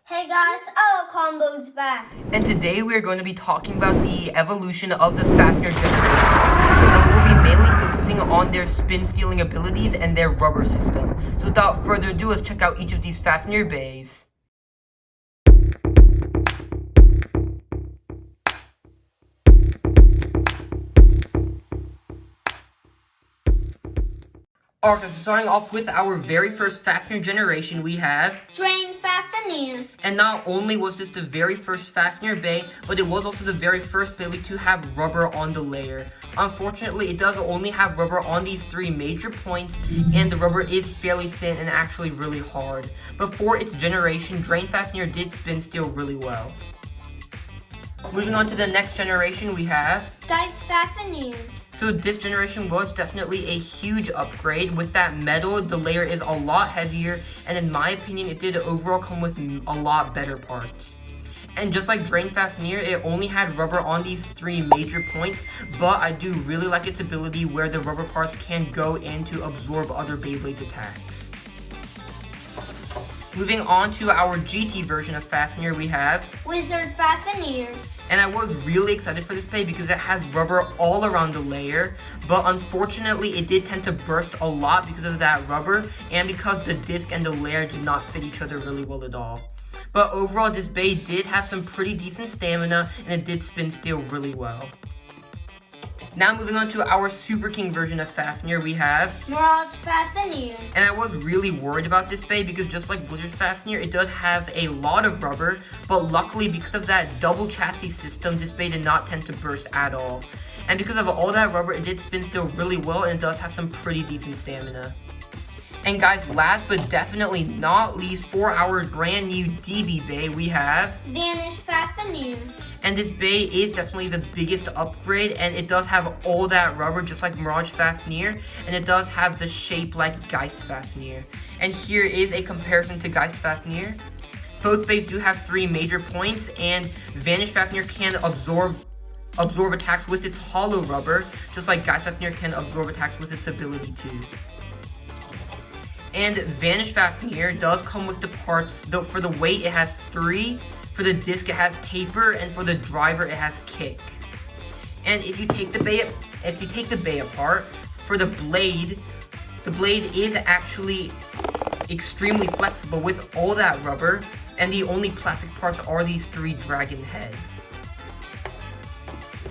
Hey guys, our combo's back. And today we are going to be talking about the evolution of the Fafnir generation. And we'll be mainly focusing on their spin-stealing abilities and their rubber system. So without further ado, let's check out each of these Fafnir bays. Alright, so starting off with our very first Fafnir generation, we have Geist Fafnir. And not only was this the very first Fafnir bay, but it was also the very first Beyblade to have rubber on the layer. Unfortunately, it does only have rubber on these three major points, and the rubber is fairly thin and actually really hard. But for its generation, Geist Fafnir did spin steal really well. Moving on to the next generation, we have Geist Fafnir. So this generation was definitely a huge upgrade. With that metal, the layer is a lot heavier, and in my opinion, it did overall come with a lot better parts. And just like Geist Fafnir, it only had rubber on these three major points, but I do really like its ability where the rubber parts can go in to absorb other Beyblade's attacks. Moving on to our GT version of Fafnir, we have Wizard Fafnir. And I was really excited for this bay because it has rubber all around the layer, but unfortunately it did tend to burst a lot because of that rubber and because the disc and the layer did not fit each other really well at all. But overall, this bay did have some pretty decent stamina and it did spin steal really well. Now moving on to our Super King version of Fafnir, we have Mirage Fafnir. And I was really worried about this bay because just like Blizzard Fafnir, it does have a lot of rubber, but luckily because of that double chassis system, this bay did not tend to burst at all. And because of all that rubber, it did spin steal really well and it does have some pretty decent stamina. And guys, last but definitely not least, for our brand new DB bay, we have Vanish Fafnir. And this bay is definitely the biggest upgrade, and it does have all that rubber just like Mirage Fafnir, and it does have the shape like Geist Fafnir. And here is a comparison to Geist Fafnir. Both bays do have three major points, and Vanish Fafnir can absorb attacks with its hollow rubber, just like Geist Fafnir can absorb attacks with its ability to. And Vanish Fafnir does come with the parts, though for the weight it has 3, for the disc it has taper, and for the driver it has kick. And if you take the bay apart, for the blade is actually extremely flexible with all that rubber, and the only plastic parts are these 3 dragon heads.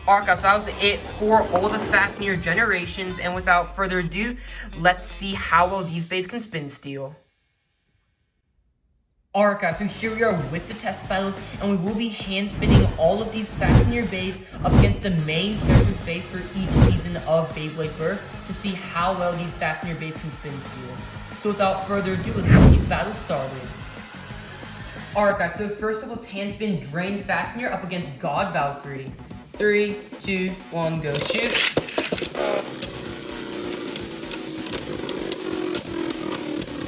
Alright guys, so that was it for all the Fafnir generations, and without further ado, let's see how well these bays can spin steal. Alright guys, so here we are with the test battles, and we will be hand spinning all of these Fafnir bays up against the main character's base for each season of Beyblade Burst to see how well these Fafnir bays can spin steal. So without further ado, let's get these battles started. Alright guys, so first up, let's hand spin Drain Fafnir up against God Valkyrie. 3, 2, 1, go shoot.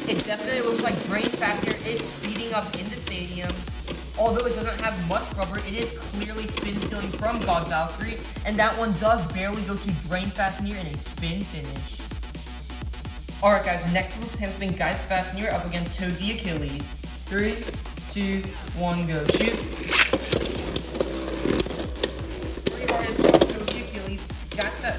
It definitely looks like Drain Fafnir is speeding up in the stadium. Although it doesn't have much rubber, it is clearly spin stealing from God Valkyrie, and that one does barely go to Drain Fafnir in a spin finish. Alright guys, next let's hand spin Geist Fafnir up against cho-z Achilles. 3, 2, 1, go shoot.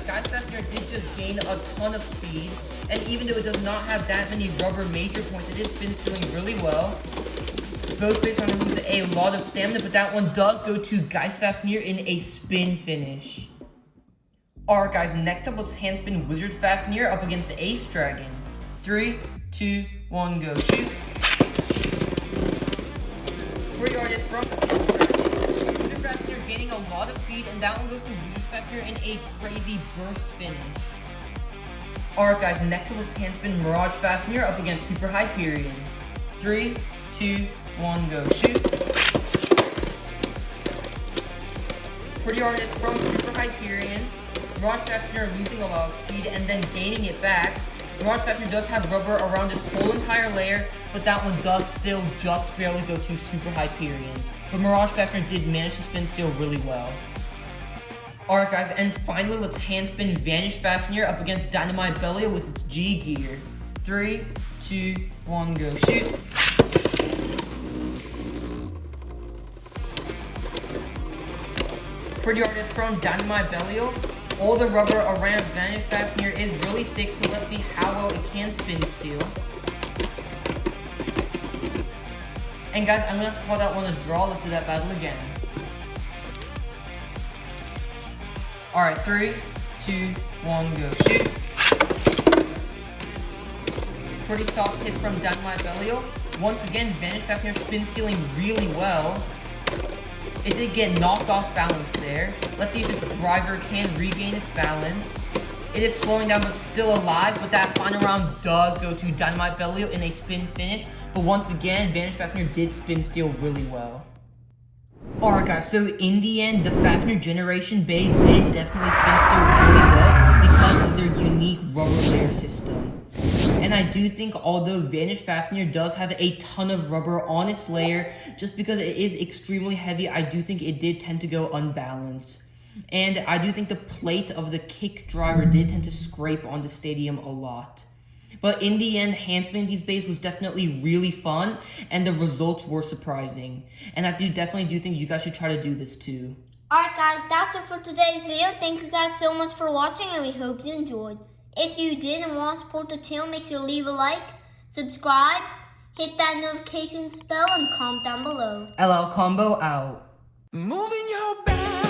Geist Fafnir did just gain a ton of speed, and even though it does not have that many rubber major points, it is spin stealing really well. Both bays are going to lose a lot of stamina, but that one does go to Geist Fafnir in a spin finish. Alright guys, next up let's hand spin Wizard Fafnir up against Ace Dragon. 3, 2, 1, go shoot. Pretty hard from Wizard Fafnir gaining a lot of speed, and that one goes to Wizard Fafnir in a crazy burst finish. Alright guys, next up let's hand spin Mirage Fafnir up against Super Hyperion. 3, 2, 1, go shoot. Pretty hard from Super Hyperion. Mirage Fafnir losing a lot of speed and then gaining it back. Mirage Fafnir does have rubber around its whole entire layer, but that one does still just barely go to Super Hyperion. But Mirage Fafnir did manage to spin steal really well. Alright guys, and finally let's hand spin Vanish Fafnir up against Dynamite Belia with its G gear. 3, 2, 1, go shoot. For the artist from Dynamite Belial, all the rubber around Vanish Fafnir is really thick, so let's see how well it can spin steel. And guys, I'm gonna have to call that one a draw. Let's do that battle again. Alright, 3, 2, 1, go. Shoot. Pretty soft hits from Dynamite Belial. Once again, Vanish Fafnir spin stealing really well. It did get knocked off balance there. Let's see if its driver can regain its balance. It is slowing down but still alive, but that final round does go to Dynamite Belial in a spin finish. But once again, Vanish Fafnir did spin steal really well. Alright guys, so in the end, the Fafnir generation base did definitely spin steal really well because of their unique rubber layer system. And I do think although Vanish Fafnir does have a ton of rubber on its layer, just because it is extremely heavy, I do think it did tend to go unbalanced. And I do think the plate of the kick driver did tend to scrape on the stadium a lot. But in the end, hand spinning these bases was definitely really fun, and the results were surprising. And I definitely do think you guys should try to do this too. Alright guys, that's it for today's video. Thank you guys so much for watching, and we hope you enjoyed. If you did and want to support the channel, make sure to leave a like, subscribe, hit that notification bell, and comment down below. LL Combo out. Moving your back.